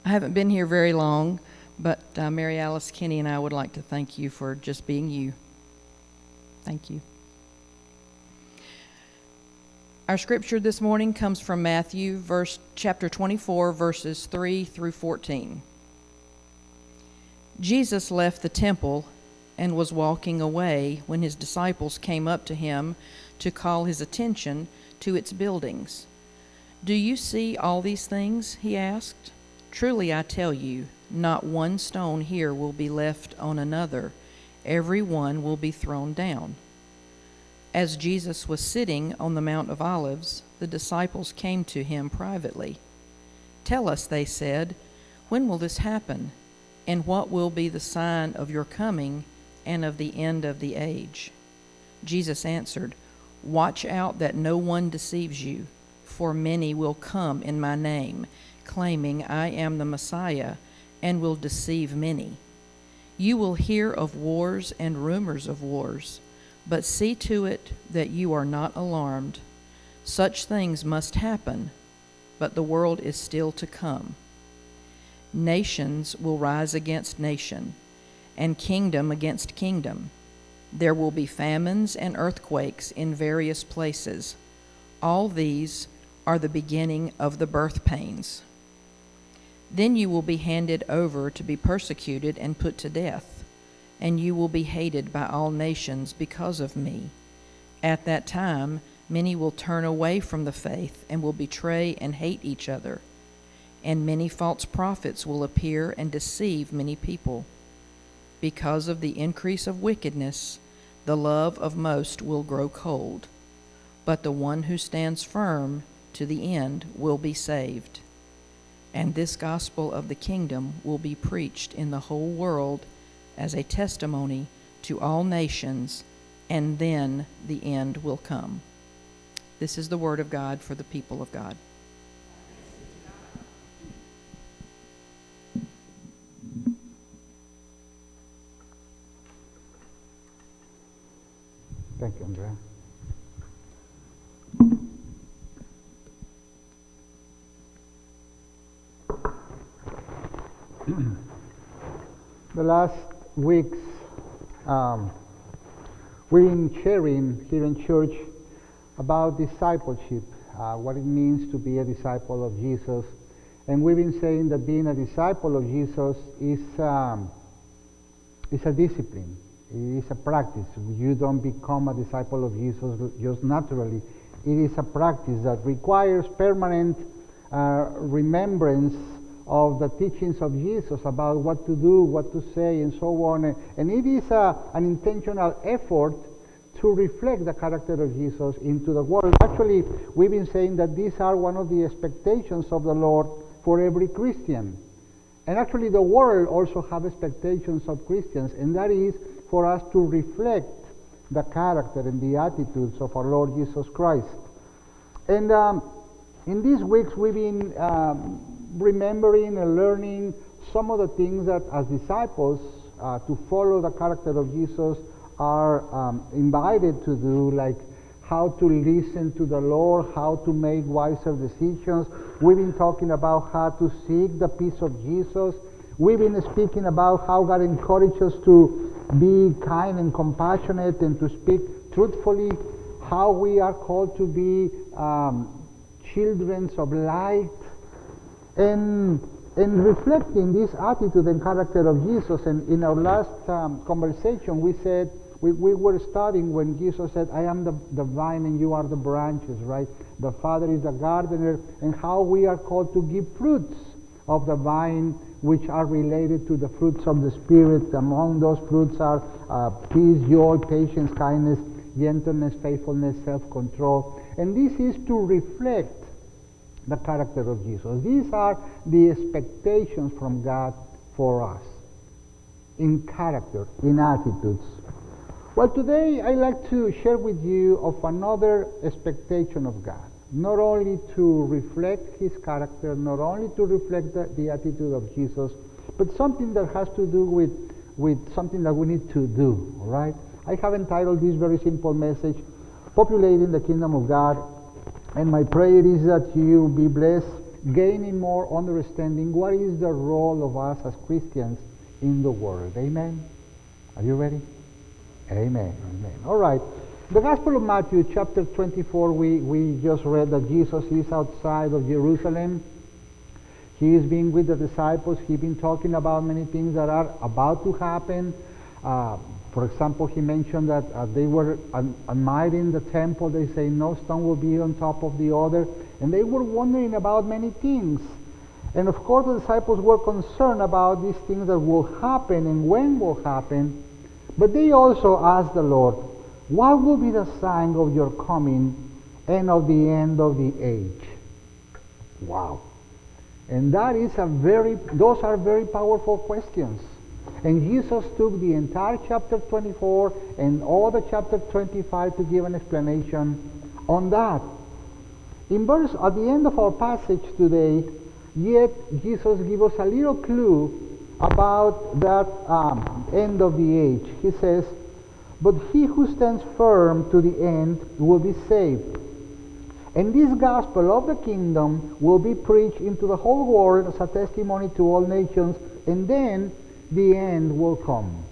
I haven't been here very long, but Mary Alice Kinney and I would like to thank you for just being you. Thank you. Our scripture this morning comes from Matthew, chapter 24, verses 3 through 14. Jesus left the temple and was walking away when his disciples came up to him to call his attention to its buildings. "Do you see all these things?" he asked. "Truly I tell you, not one stone here will be left on another. Every one will be thrown down." As Jesus was sitting on the Mount of Olives, the disciples came to him privately. "Tell us," they said, "when will this happen? And what will be the sign of your coming and of the end of the age?" Jesus answered, "Watch out that no one deceives you, for many will come in my name, claiming I am the Messiah, and will deceive many. You will hear of wars and rumors of wars, but see to it that you are not alarmed. Such things must happen, but the world is still to come. Nations will rise against nation, and kingdom against kingdom. There will be famines and earthquakes in various places. All these are the beginning of the birth pains. Then you will be handed over to be persecuted and put to death, and you will be hated by all nations because of me. At that time, many will turn away from the faith and will betray and hate each other. And many false prophets will appear and deceive many people. Because of the increase of wickedness, the love of most will grow cold. But the one who stands firm to the end will be saved. And this gospel of the kingdom will be preached in the whole world as a testimony to all nations, and then the end will come." This is the word of God for the people of God. Thank you, Andrea. The last weeks, we've been sharing here in church about discipleship, what it means to be a disciple of Jesus. And we've been saying that being a disciple of Jesus is a discipline. It is a practice. You don't become a disciple of Jesus just naturally. It is a practice that requires permanent remembrance of the teachings of Jesus about what to do, what to say, and so on. And it is an intentional effort to reflect the character of Jesus into the world. Actually, we've been saying that these are one of the expectations of the Lord for every Christian. And actually, the world also have expectations of Christians, and that is for us to reflect the character and the attitudes of our Lord Jesus Christ. And in these weeks, we've been remembering and learning some of the things that as disciples to follow the character of Jesus are invited to do, like how to listen to the Lord, how to make wiser decisions. We've been talking about how to seek the peace of Jesus. We've been speaking about how God encourages us to be kind and compassionate and to speak truthfully, how we are called to be children of light, and reflecting this attitude and character of Jesus. And in our last conversation, we said, we were studying when Jesus said, "I am the vine and you are the branches," right? The Father is the gardener, and how we are called to give fruits of the vine, which are related to the fruits of the Spirit. Among those fruits are peace, joy, patience, kindness, gentleness, faithfulness, self-control. And this is to reflect the character of Jesus. These are the expectations from God for us in character, in attitudes. Well, today I'd like to share with you of another expectation of God. Not only to reflect His character, not only to reflect the attitude of Jesus, but something that has to do with something that we need to do, all right? I have entitled this very simple message, Populating the Kingdom of God. And my prayer is that you be blessed gaining more understanding what is the role of us as Christians in the world. Amen? Are you ready? Amen. Amen. All right. The Gospel of Matthew, chapter 24, we just read that Jesus is outside of Jerusalem. He is being with the disciples. He's been talking about many things that are about to happen. For example, he mentioned that they were admiring the temple. They say no stone will be on top of the other. And they were wondering about many things. And of course, the disciples were concerned about these things that will happen and when will happen. But they also asked the Lord, what will be the sign of your coming and of the end of the age? Wow. And those are very powerful questions. And Jesus took the entire chapter 24 and all the chapter 25 to give an explanation on that. At the end of our passage today, yet Jesus gives us a little clue about that end of the age. He says, but he who stands firm to the end will be saved. And this gospel of the kingdom will be preached into the whole world as a testimony to all nations, and then the end will come.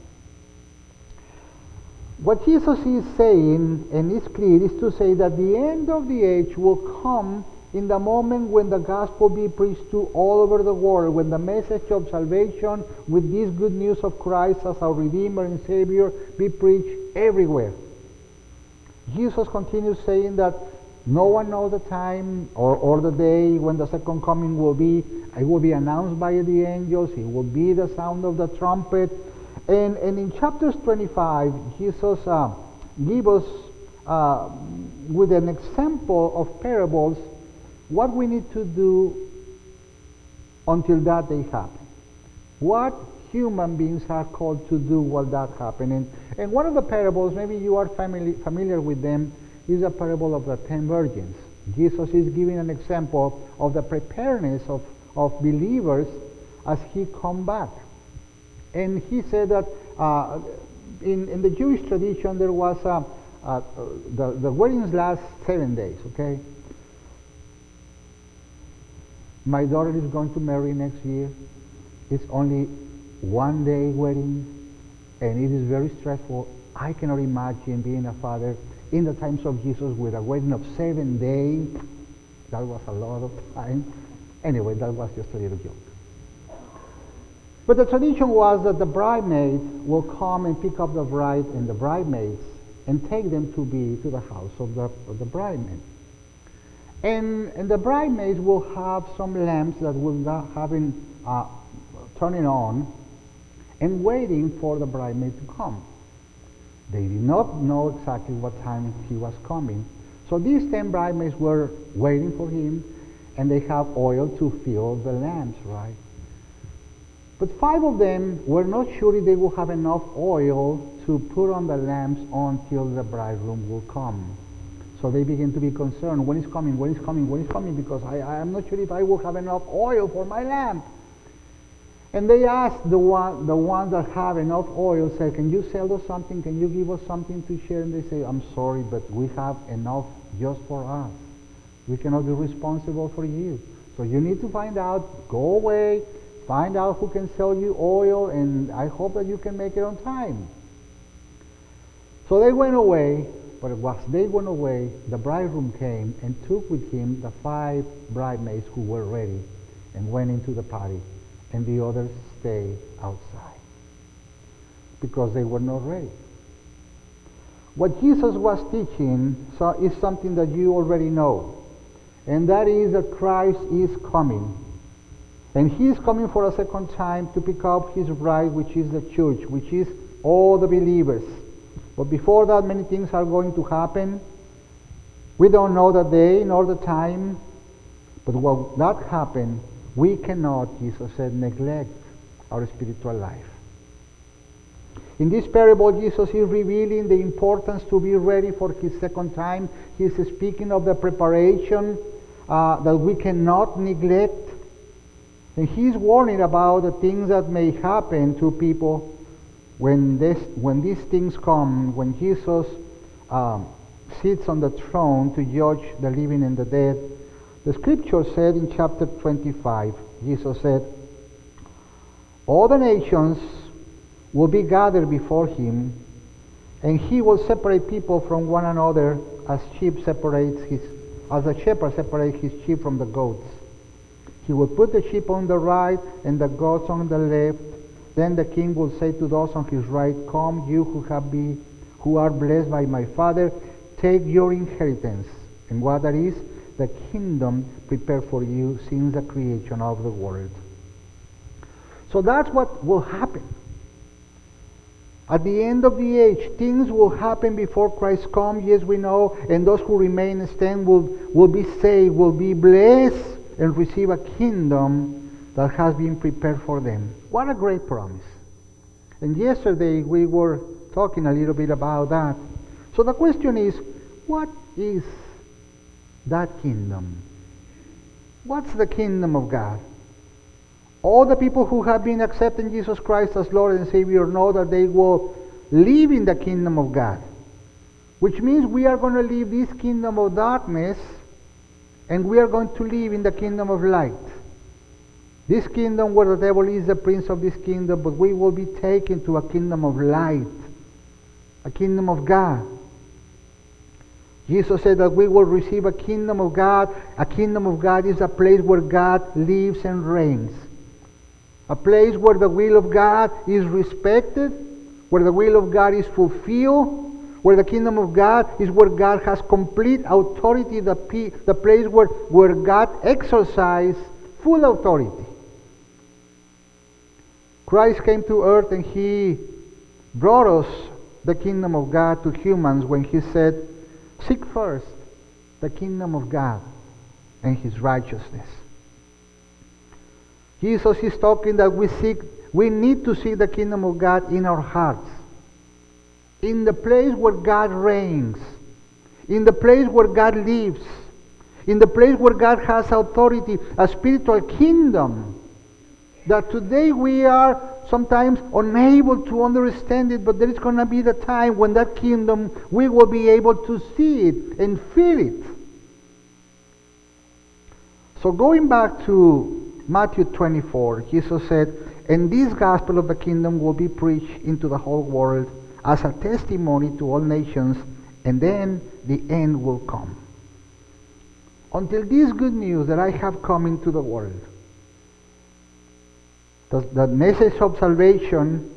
What Jesus is saying, and is clear, is to say that the end of the age will come in the moment when the gospel be preached to all over the world, when the message of salvation with this good news of Christ as our Redeemer and Savior be preached everywhere. Jesus continues saying that no one knows the time or the day when the second coming will be. It will be announced by the angels. It will be the sound of the trumpet. And in chapters 25, Jesus gives us, with an example of parables, what we need to do until that day happens. What human beings are called to do while that happens. And one of the parables, maybe you are familiar with them, is a parable of the 10 virgins. Jesus is giving an example of the preparedness of believers as he comes back. And he said that in the Jewish tradition there was the weddings last 7 days, okay? My daughter is going to marry next year. It's only 1 day wedding, and it is very stressful. I cannot imagine being a father in the times of Jesus with a wedding of 7 days. That was a lot of time. Anyway, that was just a little joke. But the tradition was that the bridesmaid will come and pick up the bride and the bridesmaids and take them to the house of the brideman. And the bridesmaids will have some lamps that will not having turning on and waiting for the bridesmaid to come. They did not know exactly what time he was coming. So these 10 bridesmaids were waiting for him, and they have oil to fill the lamps, right? But 5 of them were not sure if they will have enough oil to put on the lamps until the bridegroom will come. So they begin to be concerned. When is coming? When is coming? When is coming? Because I am not sure if I will have enough oil for my lamp. And they asked the ones that have enough oil, say, can you sell us something? Can you give us something to share? And they say, I'm sorry, but we have enough just for us. We cannot be responsible for you. So you need to find out, go away, find out who can sell you oil, and I hope that you can make it on time. So they went away, but as they went away, the bridegroom came and took with him the 5 bridesmaids who were ready and went into the party, and the others stayed outside because they were not ready. What Jesus was teaching is something that you already know, and that is that Christ is coming. And he is coming for a second time to pick up his bride, which is the church, which is all the believers. But before that, many things are going to happen. We don't know the day nor the time. But when that happens, we cannot, Jesus said, neglect our spiritual life. In this parable, Jesus is revealing the importance to be ready for his second time. He is speaking of the preparation that we cannot neglect. And he's warning about the things that may happen to people when these things come, when Jesus sits on the throne to judge the living and the dead. The scripture said in chapter 25, Jesus said, all the nations will be gathered before him, and he will separate people from one another as a shepherd separates his sheep from the goats. He will put the sheep on the right and the goats on the left. Then the king will say to those on his right, come, you who are blessed by my Father, take your inheritance. And what that is? The kingdom prepared for you since the creation of the world. So that's what will happen. At the end of the age, things will happen before Christ comes, yes, we know, and those who remain and stand will be saved, will be blessed, and receive a kingdom that has been prepared for them. What a great promise. And yesterday we were talking a little bit about that. So the question is, what is that kingdom? What's the kingdom of God? All the people who have been accepting Jesus Christ as Lord and Savior know that they will live in the kingdom of God. Which means we are going to leave this kingdom of darkness and we are going to live in the kingdom of light. This kingdom where the devil is the prince of this kingdom, but we will be taken to a kingdom of light, a kingdom of God. Jesus said that we will receive a kingdom of God. A kingdom of God is a place where God lives and reigns. A place where the will of God is respected, where the will of God is fulfilled, where the kingdom of God is where God has complete authority, the place where God exercises full authority. Christ came to earth and he brought us the kingdom of God to humans when he said, seek first the kingdom of God and his righteousness. Jesus is talking that we need to seek the kingdom of God in our hearts. In the place where God reigns. In the place where God lives. In the place where God has authority, a spiritual kingdom. That today we are sometimes unable to understand it, but there is going to be the time when that kingdom, we will be able to see it and feel it. So going back to Matthew 24, Jesus said, and this gospel of the kingdom will be preached into the whole world as a testimony to all nations, and then the end will come. Until this good news that I have come into the world, the message of salvation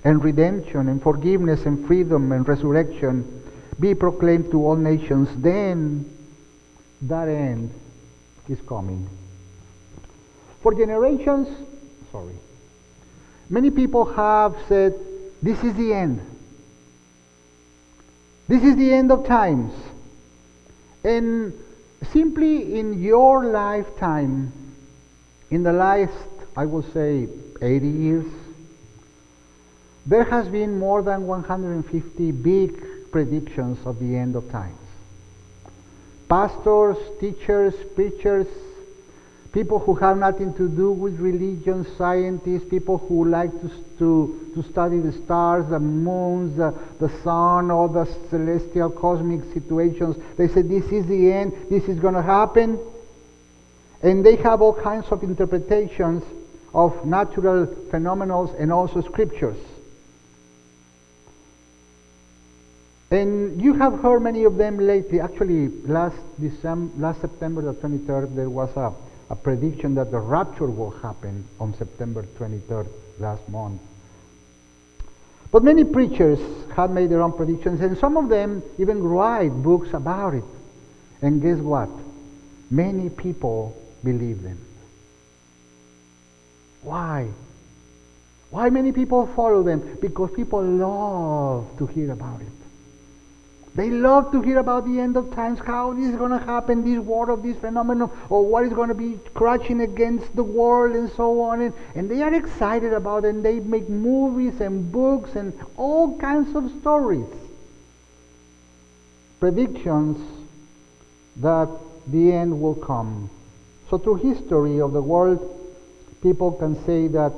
and redemption and forgiveness and freedom and resurrection be proclaimed to all nations, then that end is coming. For generations, many people have said, this is the end. This is the end of times. And simply in your lifetime, in the last, I will say, 80 years, there has been more than 150 big predictions of the end of times. Pastors, teachers, preachers, people who have nothing to do with religion, scientists, people who like to study the stars, the moons, the sun, all the celestial cosmic situations. They say this is the end, this is going to happen. And they have all kinds of interpretations of natural phenomena and also scriptures. And you have heard many of them lately. Actually, last September the 23rd, there was a prediction that the rapture will happen on September 23rd last month. But many preachers have made their own predictions, and some of them even write books about it. And guess what? Many people believe them. Why? Why many people follow them? Because people love to hear about it. They love to hear about the end of times, how this is going to happen, this war of this phenomenon, or what is going to be crashing against the world and so on. And they are excited about it, and they make movies and books and all kinds of stories. Predictions that the end will come. So through history of the world, people can say that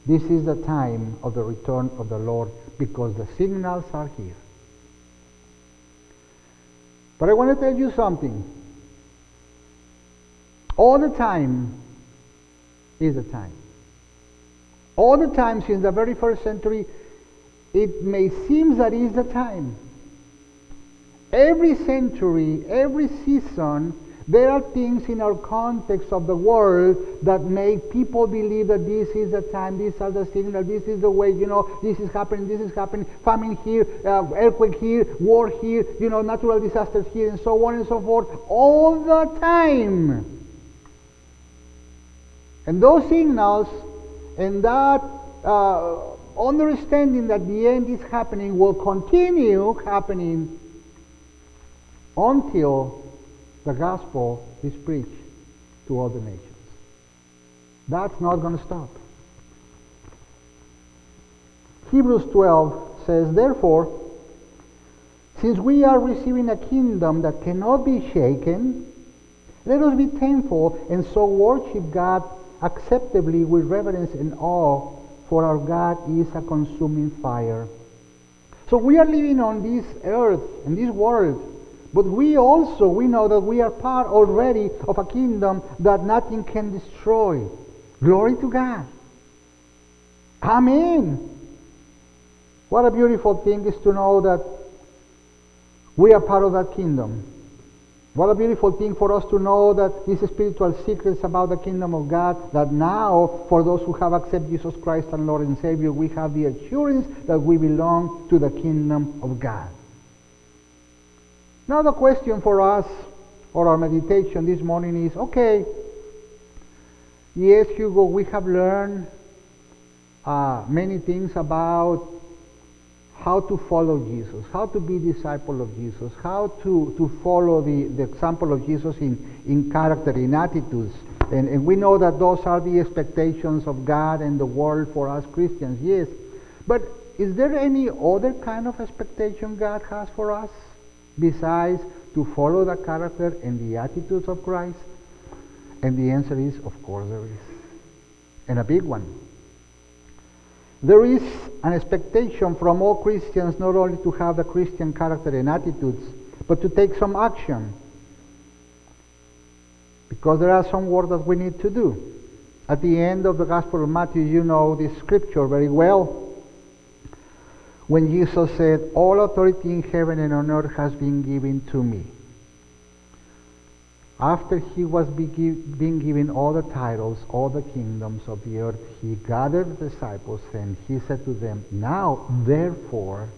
this is the time of the return of the Lord because the signals are here. But I want to tell you something. All the time is the time. All the time since the very first century, it may seem that is the time. Every century, every season, there are things in our context of the world that make people believe that this is the time, these are the signals, this is the way, this is happening, famine here, earthquake here, war here, natural disasters here, and so on and so forth, all the time. And those signals and that understanding that the end is happening will continue happening until the gospel is preached to all the nations. That's not going to stop. Hebrews 12 says, therefore, since we are receiving a kingdom that cannot be shaken, let us be thankful and so worship God acceptably with reverence and awe, for our God is a consuming fire. So we are living on this earth, in this world, but we know that we are part already of a kingdom that nothing can destroy. Glory to God. Amen. What a beautiful thing is to know that we are part of that kingdom. What a beautiful thing for us to know that these spiritual secrets about the kingdom of God, that now, for those who have accepted Jesus Christ and Lord and Savior, we have the assurance that we belong to the kingdom of God. Now the question for us, or our meditation this morning is, okay, yes, Hugo, we have learned many things about how to follow Jesus, how to be a disciple of Jesus, how to follow the example of Jesus in character, in attitudes. And we know that those are the expectations of God and the world for us Christians, yes. But is there any other kind of expectation God has for us besides to follow the character and the attitudes of Christ? And the answer is, of course there is. And a big one. There is an expectation from all Christians not only to have the Christian character and attitudes, but to take some action. Because there are some work that we need to do. At the end of the Gospel of Matthew, you know this scripture very well. When Jesus said, all authority in heaven and on earth has been given to me. After he was being given all the titles, all the kingdoms of the earth, he gathered the disciples and he said to them, now, therefore,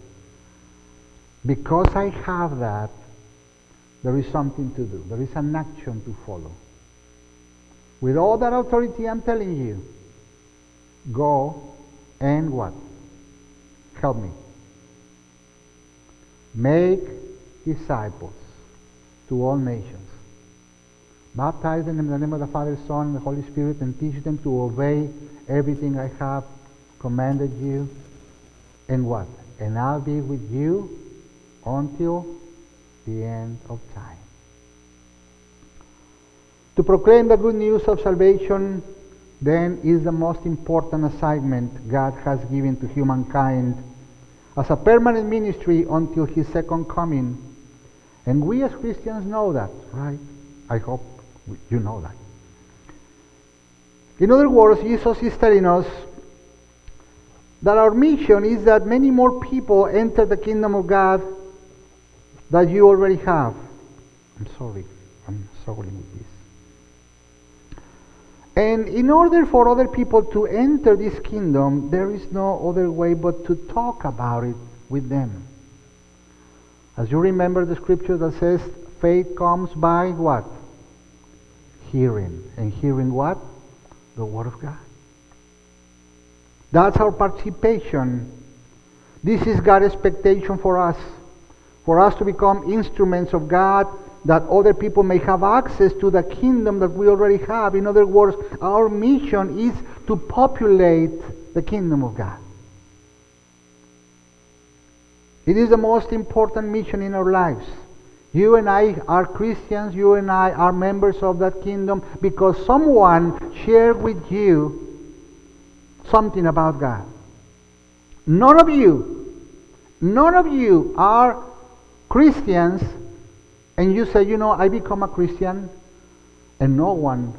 because I have that, there is something to do. There is an action to follow. With all that authority I'm telling you, go and what? Help me. Make disciples to all nations. Baptize them in the name of the Father, Son, and the Holy Spirit, and teach them to obey everything I have commanded you. And what? And I'll be with you until the end of time. To proclaim the good news of salvation, then, is the most important assignment God has given to humankind as a permanent ministry until His second coming. And we as Christians know that, right? I hope you know that. In other words, Jesus is telling us that our mission is that many more people enter the kingdom of God that you already have. I'm sorry, I'm struggling with this. And in order for other people to enter this kingdom, there is no other way but to talk about it with them. As you remember the scripture that says, faith comes by what? Hearing. And hearing what? The Word of God. That's our participation. This is God's expectation for us to become instruments of God, that other people may have access to the kingdom that we already have. In other words, our mission is to populate the kingdom of God. It is the most important mission in our lives. You and I are Christians, you and I are members of that kingdom because someone shared with you something about God. None of you are Christians and you say, I become a Christian And no one,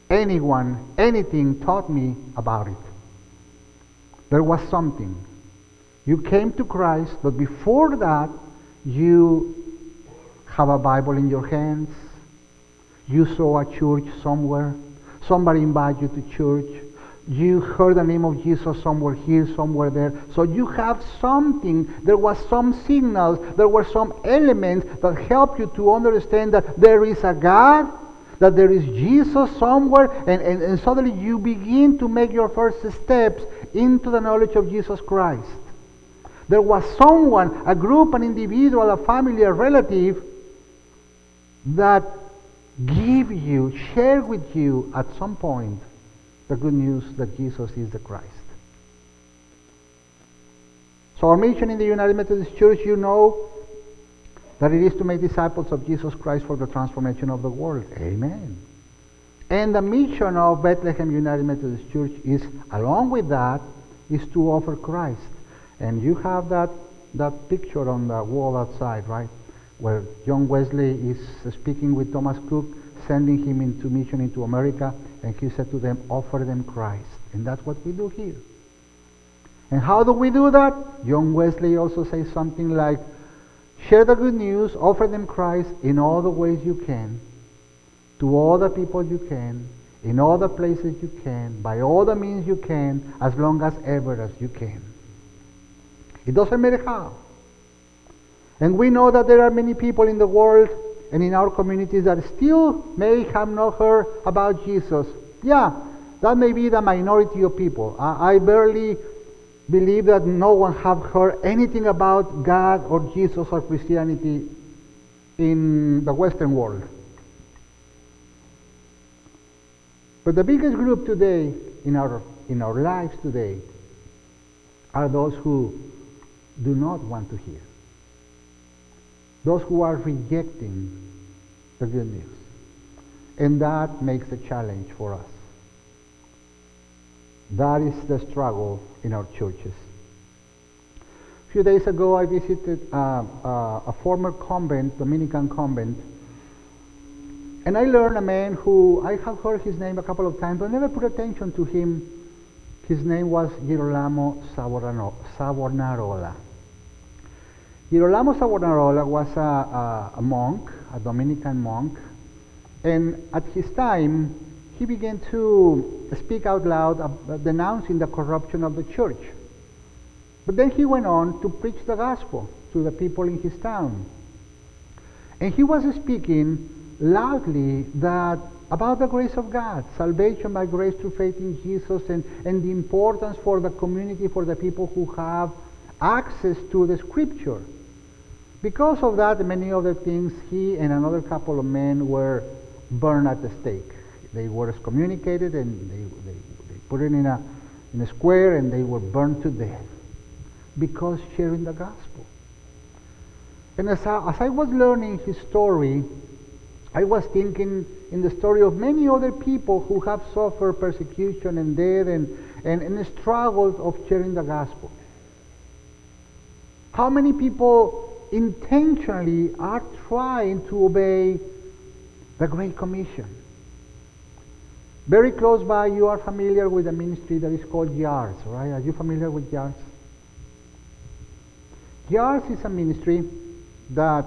anyone, anything taught me about it. There was something. You came to Christ, but before that, you have a Bible in your hands. You saw a church somewhere. Somebody invited you to church. You heard the name of Jesus somewhere here, somewhere there. So you have something. There was some signals. There were some elements that help you to understand that there is a God, that there is Jesus somewhere, and suddenly you begin to make your first steps into the knowledge of Jesus Christ. There was someone, a group, an individual, a family, a relative that share with you at some point the good news that Jesus is the Christ. So our mission in the United Methodist Church, you know that it is to make disciples of Jesus Christ for the transformation of the world. Amen. And the mission of Bethlehem United Methodist Church is, along with that, is to offer Christ. And you have that picture on the wall outside, right? Where John Wesley is speaking with Thomas Cook, sending him into mission into America, and he said to them, offer them Christ. And that's what we do here. And how do we do that? John Wesley also says something like, share the good news, offer them Christ in all the ways you can, to all the people you can, in all the places you can, by all the means you can, as long as ever as you can. It doesn't matter how. And we know that there are many people in the world and in our communities that still may have not heard about Jesus. Yeah, that may be the minority of people. I barely believe that no one have heard anything about God or Jesus or Christianity in the Western world. But the biggest group today in our lives today are those who do not want to hear. Those who are rejecting the good news. And that makes a challenge for us. That is the struggle in our churches. A few days ago, I visited a former convent, Dominican convent, and I learned a man who, I have heard his name a couple of times, but never put attention to him. His name was Girolamo Savonarola. Girolamo Savonarola was a monk, a Dominican monk, and at his time, he began to speak out loud denouncing the corruption of the church. But then he went on to preach the gospel to the people in his town. And he was speaking loudly about the grace of God, salvation by grace through faith in Jesus, and the importance for the community, for the people who have access to the scripture. Because of that, many other things, he and another couple of men were burned at the stake. They were excommunicated, and they put it in a square, and they were burned to death because sharing the gospel. And as I was learning his story, I was thinking in the story of many other people who have suffered persecution and death and struggles of sharing the gospel. How many people intentionally are trying to obey the Great Commission? Very close by, you are familiar with a ministry that is called YARS, right? Are you familiar with YARS? YARS is a ministry that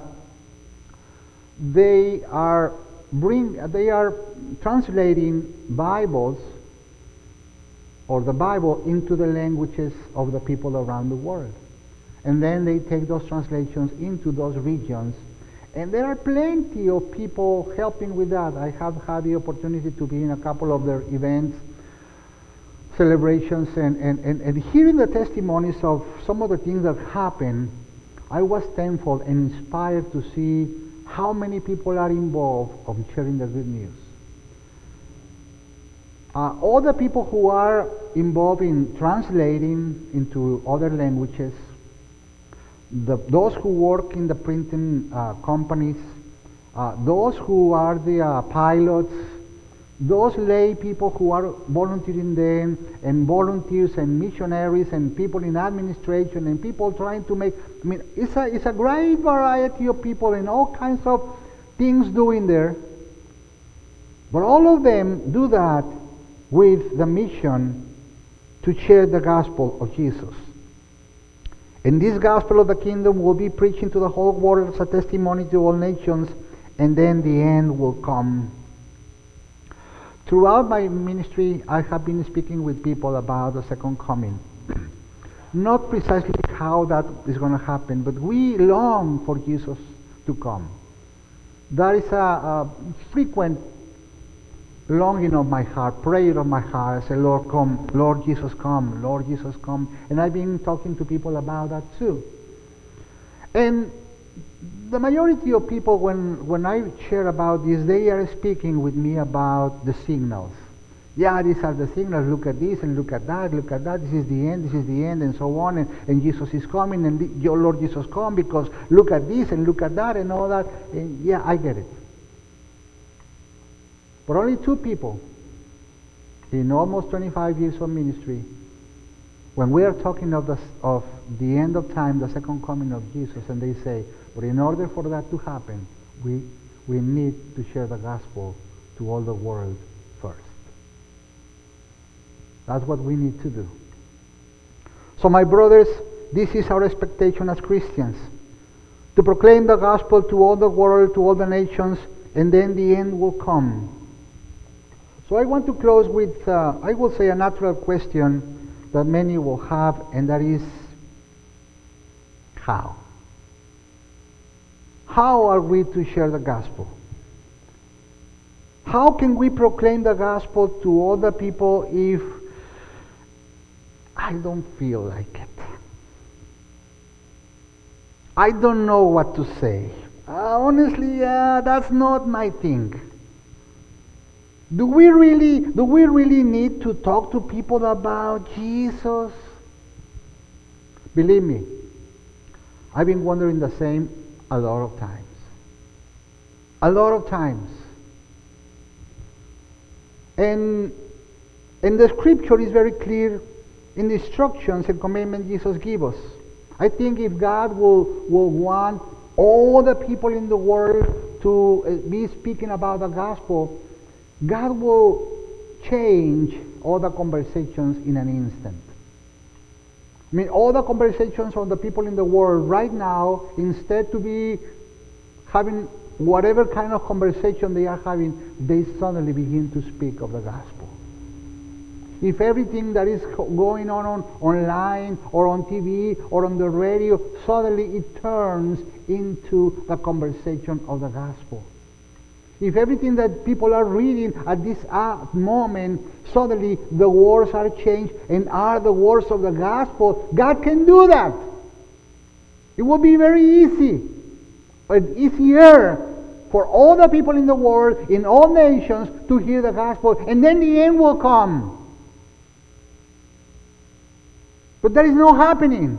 they are translating Bibles or the Bible into the languages of the people around the world. And then they take those translations into those regions. And there are plenty of people helping with that. I have had the opportunity to be in a couple of their events, celebrations, and hearing the testimonies of some of the things that happen, I was thankful and inspired to see how many people are involved of sharing the good news. All the people who are involved in translating into other languages, those who work in the printing companies, those who are the pilots, those lay people who are volunteering them, and volunteers and missionaries and people in administration and people trying to make, it's a great variety of people and all kinds of things doing there. But all of them do that with the mission to share the gospel of Jesus. And this gospel of the kingdom will be preaching to the whole world as a testimony to all nations, and then the end will come. Throughout my ministry, I have been speaking with people about the second coming. Not precisely how that is going to happen, but we long for Jesus to come. That is a frequent longing of my heart, prayer of my heart. I say, Lord, come, Lord Jesus, come, Lord Jesus, come. And I've been talking to people about that too. And the majority of people, when I share about this, they are speaking with me about the signals. Yeah, these are the signals. Look at this and look at that, look at that. This is the end, and so on. And Jesus is coming, and your Lord Jesus come, because look at this and look at that and all that. And yeah, I get it. But only two people in almost 25 years of ministry, when we are talking of the end of time, the second coming of Jesus, and they say, but in order for that to happen, we need to share the gospel to all the world first. That's what we need to do. So my brothers, this is our expectation as Christians, to proclaim the gospel to all the world, to all the nations, and then the end will come. So I want to close with, I will say, a natural question that many will have, and that is, how? How are we to share the gospel? How can we proclaim the gospel to other people if I don't feel like it? I don't know what to say. Honestly, that's not my thing. Do we really need to talk to people about Jesus? Believe me, I've been wondering the same a lot of times. A lot of times. And the scripture is very clear in the instructions and commandments Jesus gives us. I think if God will want all the people in the world to be speaking about the gospel, God will change all the conversations in an instant. I mean, all the conversations of the people in the world right now, instead to be having whatever kind of conversation they are having, they suddenly begin to speak of the gospel. If everything that is going on online or on TV or on the radio, suddenly it turns into the conversation of the gospel. If everything that people are reading at this moment, suddenly the words are changed and are the words of the gospel, God can do that. It will be very easy, but easier for all the people in the world, in all nations, to hear the gospel, and then the end will come. But that is not happening.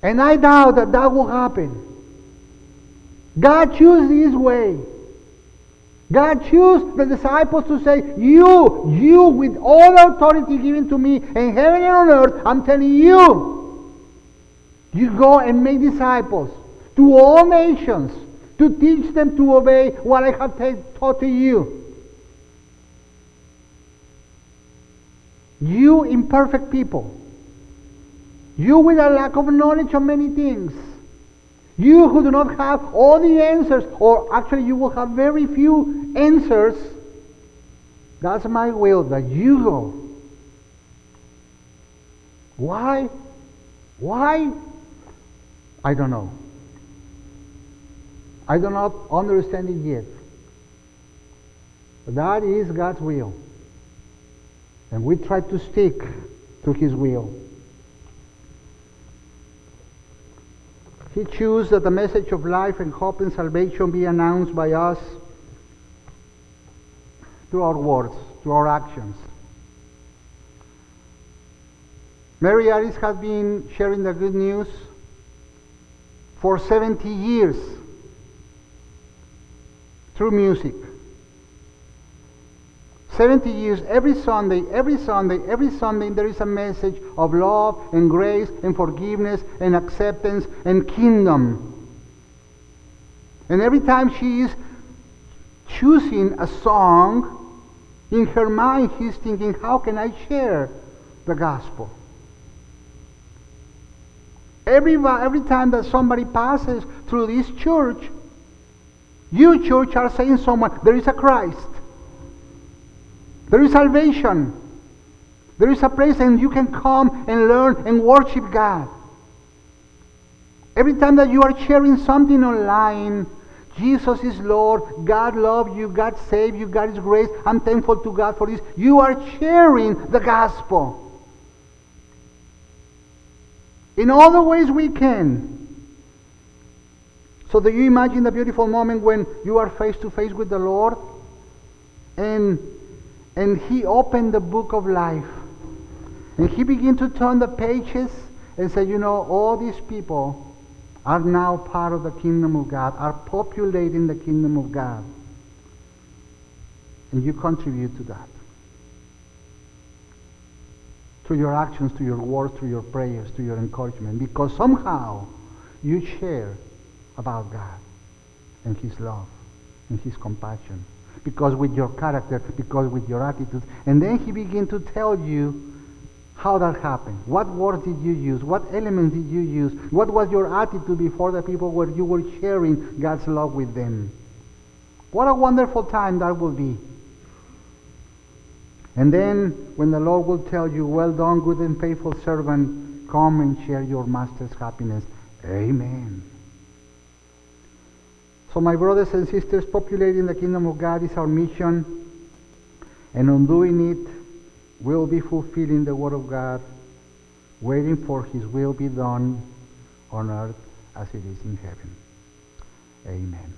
And I doubt that that will happen. God chose this way. God chose the disciples to say, you with all the authority given to me in heaven and on earth, I'm telling you, you go and make disciples to all nations, to teach them to obey what I have taught to you. You imperfect people, you with a lack of knowledge of many things, you who do not have all the answers, or actually you will have very few answers, that's my will, that you go. Why? Why? I don't know. I do not understand it yet. But that is God's will. And we try to stick to His will. He chose that the message of life and hope and salvation be announced by us through our words, through our actions. Mary Aris has been sharing the good news for 70 years through music. 70 years, every Sunday, there is a message of love and grace and forgiveness and acceptance and kingdom. And every time she choosing a song, in her mind he's thinking, how can I share the gospel? Every time that somebody passes through this church, you church are saying someone, there is a Christ. There is salvation. There is a place and you can come and learn and worship God. Every time that you are sharing something online, Jesus is Lord, God loves you, God saved you, God is grace, I'm thankful to God for this. You are sharing the gospel. In all the ways we can. So do you imagine the beautiful moment when you are face to face with the Lord and He opened the book of life and He began to turn the pages and say, you know, all these people are now part of the kingdom of God, are populating the kingdom of God. And you contribute to that. Through your actions, through your words, through your prayers, through your encouragement. Because somehow you share about God and His love and His compassion. Because with your character, because with your attitude. And then He begins to tell you how that happened. What words did you use? What elements did you use? What was your attitude before the people where you were sharing God's love with them? What a wonderful time that will be. And then when the Lord will tell you, well done, good and faithful servant, come and share your master's happiness. Amen. So my brothers and sisters, populating the kingdom of God is our mission. And on doing it, we'll be fulfilling the word of God, waiting for His will be done on earth as it is in heaven. Amen.